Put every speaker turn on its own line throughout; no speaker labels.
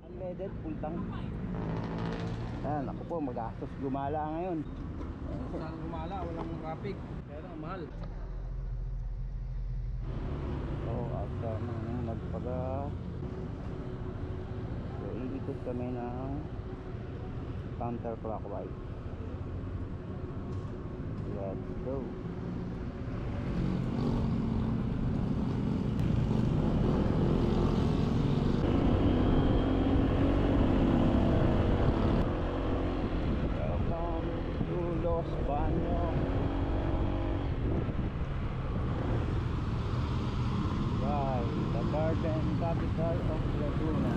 Unleaded, full tank. Ayan, ako po, magastos gumala ngayon.
Saan gumala, walang traffic. Kaya lang, mahal.
So, after nang magpaga, so, iikot kami ng counterclockwise. Let's go. Welcome to Los Baños. By the garden capital of Laguna.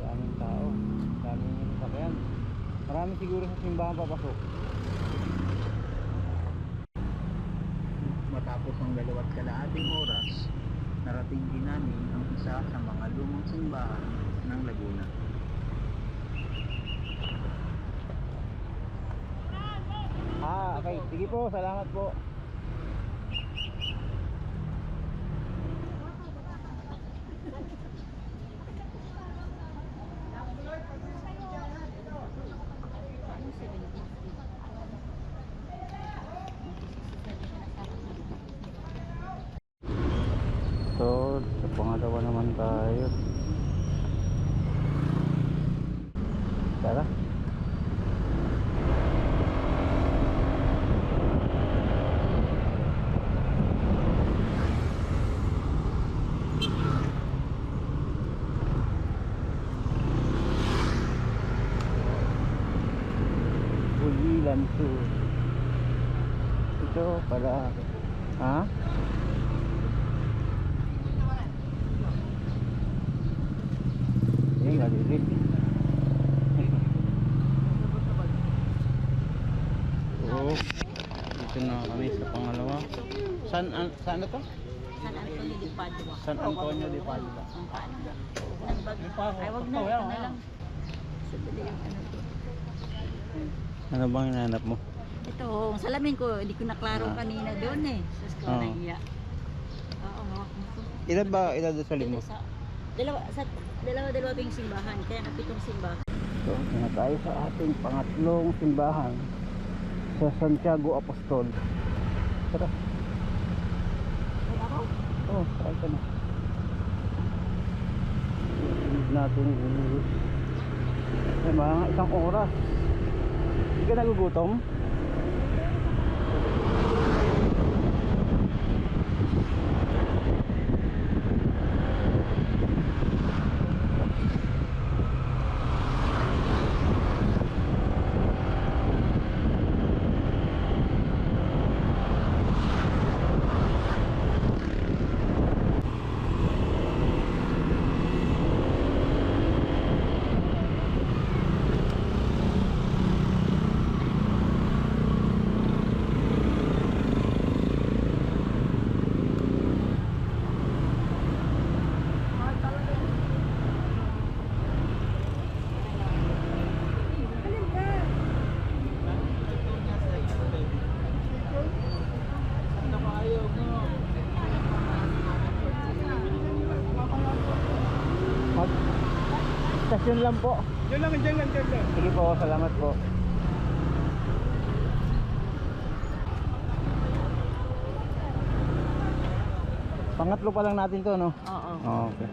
Daming tao, daming sasakyan. Marami siguro sa simbahan papasok.
Matapos ang 2 kalahating oras, narating din namin ang isa sa mga lumang simbahan ng Laguna.
Okay. Sige po, salamat po. So, sa pangalawa naman tayo. Tara. Bulilan Sur. Ito pala. Ha? Ini nggak dirit. Oh, dito na kami sa pangalawa. Saan na to?
San Antonio de Padua.
San Antonio de Padua.
Ay, wag na. Ito na lang. Sadali yung ano to.
Ano bang hinahanap mo?
Ito, ang salamin ko, hindi ko naklaro
Ah.
kanina doon eh. Sus ko,
Oh.
nahiya. Oo, hawak mo to.
Ilan ba idadasali mo?
Dalawa yung simbahan, kaya napitong simbahan.
So, na tayo sa ating pangatlong simbahan sa Santiago Apostol. Tara.
Ay, ako?
Oh, try ka na. Sunod natin ulit. Ay, mga isang oras. Hindi ka nagugutom? Stasyon lang po.
Diyan lang.
Sige po, salamat po. Pangatlo pa lang natin to, no?
Oo.
Oh, okay.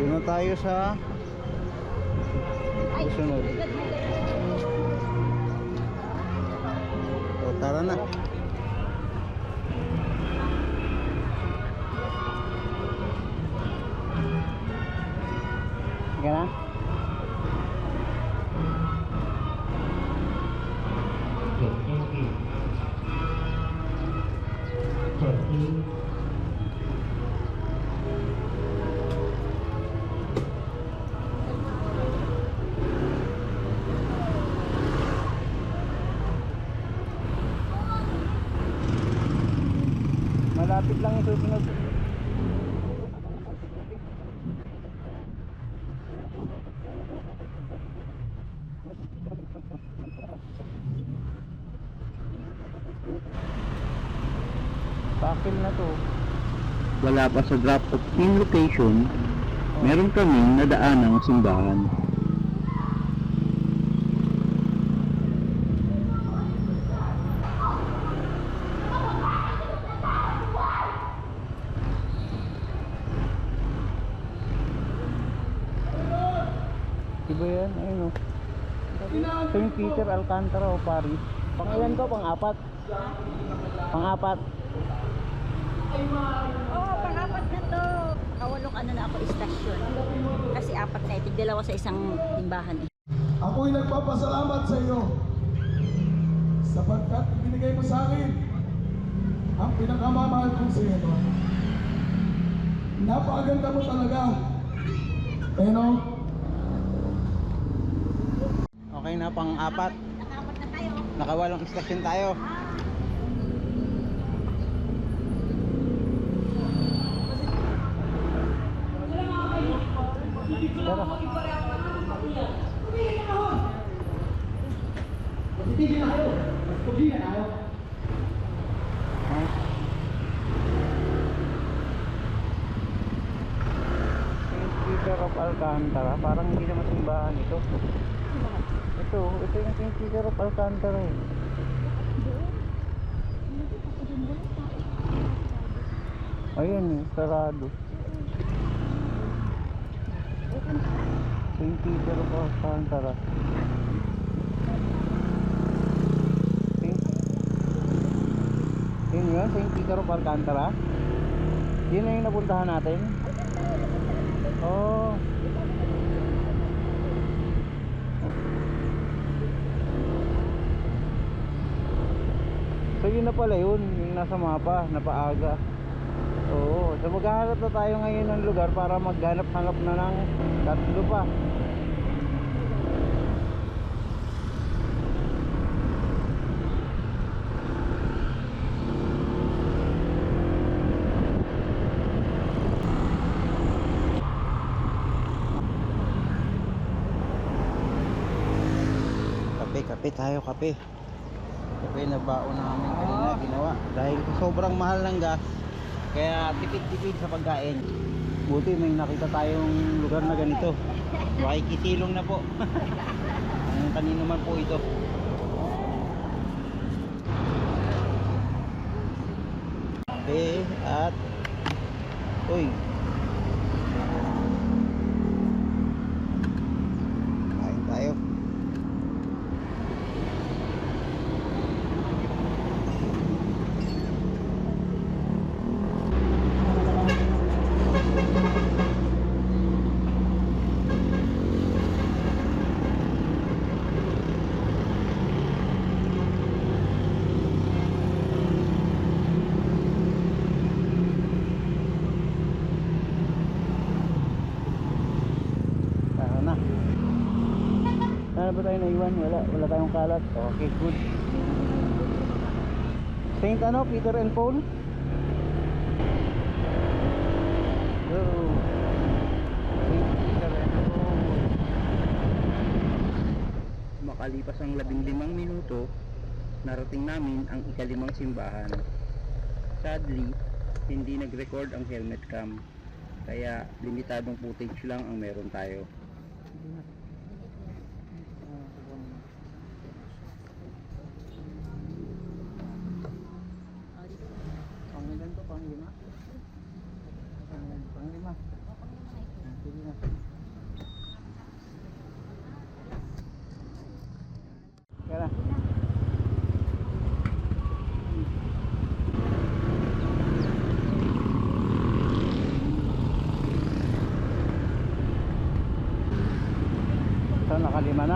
Doon na tayo sa susunod. So, tara na. Sige na. Malapit lang yung susunod. Takil na to.
Wala pa sa drop-off pin location, meron kaming nadaanang simbahan.
Diba yan? Ayun o. St. Peter Alcantara o Paris. Pangilan to? Pang-apat? Pang-apat?
Oo, pang-apat na to. Nakawalong ano na ako, istasyon. Kasi apat na itig, dalawa sa isang timbahan eh.
Ako'y nagpapasalamat sa iyo sapagkat binigay mo sa akin ang pinakamamahal kong sino. Napakaganda mo talaga. Pero,
Okay na, pang-apat.
Nakaapat na tayo.
Nakawalong istasyon tayo. Tara. St. Peter of Alcantara. Parang hindi naman simbahan ito. Ito yung St. Peter of Alcantara eh. Ayun eh, sarado. St. Peter of Alcantara. Yun yun, St. Peter of Alcantara. Yun na yung napuntahan natin. Oh. So yun na pala yun, yung nasa mapa, napaaga. Oo, so maghahanap na tayo ngayon ng lugar para maghanap-hanap na ng tatlo pa. Kape tayo, kape. Kape na baon namin kanina ginawa. Dahil sobrang mahal ng gas, kaya tipid-tipid sa pagkain. Buti may nakita tayong lugar na ganito. Makikisilong na po. Ang kanino man po ito. Kape at uy, kain tayo. Ano ba tayo naiwan? Wala tayong kalat. Okay, good. Saint ano? Peter and Paul? So, Saint Peter and Paul.
Makalipas ang 15 minuto, narating namin ang ika-5 simbahan. Sadly, hindi nag-record ang helmet cam, kaya limitadong footage lang ang meron tayo.
Pangilan to? Panglima? Panglima. Sige na. Kaya so nakalima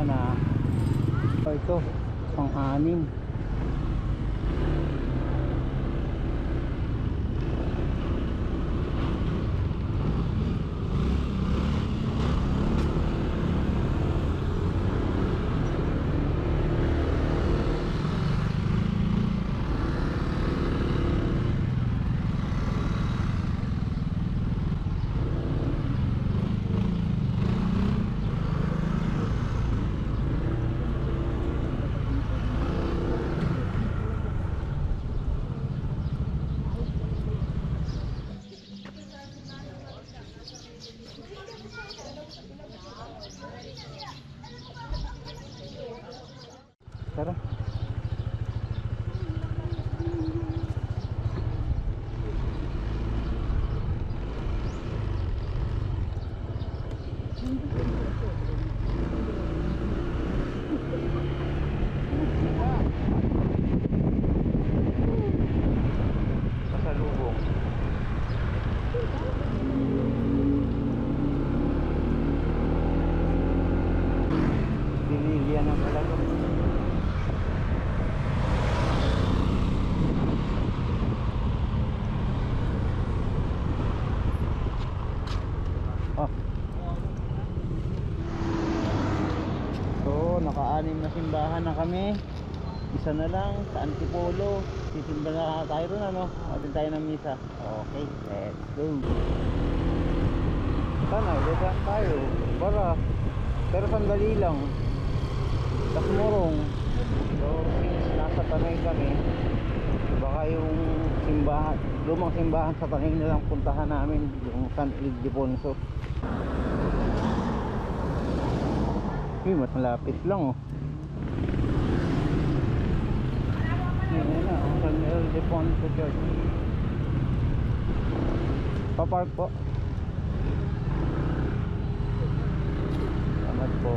na. So ito pang-anim. Pasalubong. Binilihan ng talaga. Ah. So, naka-anim na simbahan na kami. Isa na lang sa Antipolo. Sisimba na tayo ron, ano? Atin tayo ng misa. Okay, let's go. Sana, ulit tayo. Para. Pero sandali lang. Takmurong. So, since nasa Tanay kami, baka yung simbahan, lumang simbahan sa Tanay na lang puntahan namin, yung San Ildefonso. Uy, mas malapit lang, oh. Yan na, ang San Ildefonso Church. Papark po. Salamat po.